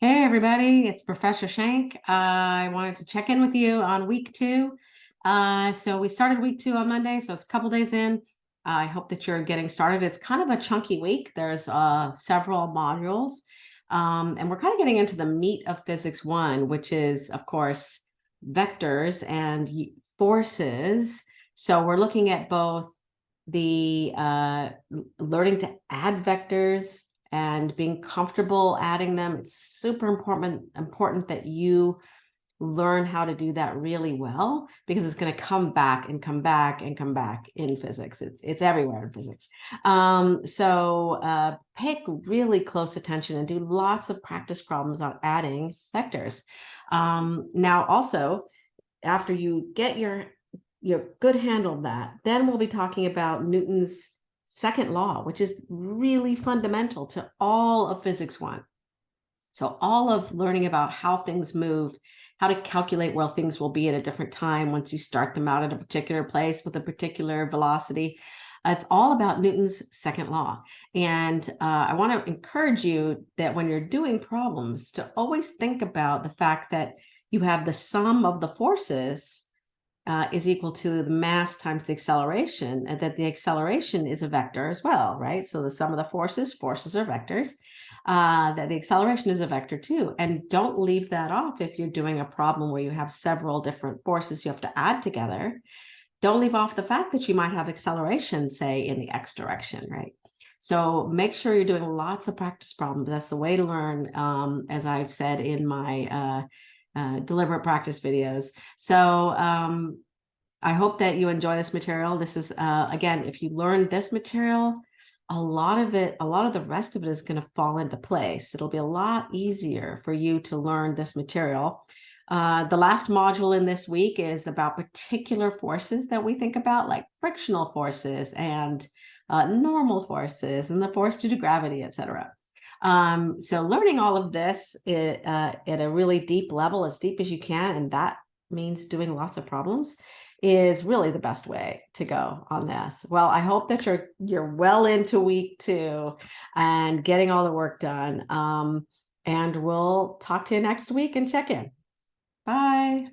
Hey everybody, it's Professor Shank. I wanted to check in with you on week 2. So we started week 2 on Monday, so it's a couple days in. I hope that you're getting started. It's kind of a chunky week. There's several modules, and we're kind of getting into the meat of Physics 1, which is, of course, vectors and forces. So we're looking at both the learning to add vectors and being comfortable adding them. It's super important that you learn how to do that really well, because it's going to come back and come back and come back in physics. It's everywhere in physics. So pay really close attention and do lots of practice problems on adding vectors. Now, also, after you get your good handle of that, then we'll be talking about Newton's second law, which is really fundamental to all of Physics 1. So all of learning about how things move, how to calculate where things will be at a different time once you start them out at a particular place with a particular velocity. It's all about Newton's second law. And I want to encourage you that when you're doing problems, to always think about the fact that you have the sum of the forces is equal to the mass times the acceleration, and that the acceleration is a vector as well, right? So the sum of the forces are vectors, that the acceleration is a vector too. And don't leave that off if you're doing a problem where you have several different forces you have to add together. Don't leave off the fact that you might have acceleration, say, in the x direction, right? So make sure you're doing lots of practice problems. That's the way to learn, as I've said in my deliberate practice videos. So I hope that you enjoy this material. This is, again, if you learn this material, a lot of the rest of it is going to fall into place. It'll be a lot easier for you to learn this material. The last module in this week is about particular forces that we think about, like frictional forces and normal forces and the force due to gravity, etc. So learning all of this at a really deep level, as deep as you can, and that means doing lots of problems, is really the best way to go on this. Well, I hope that you're well into week 2 and getting all the work done. And we'll talk to you next week and check in. Bye.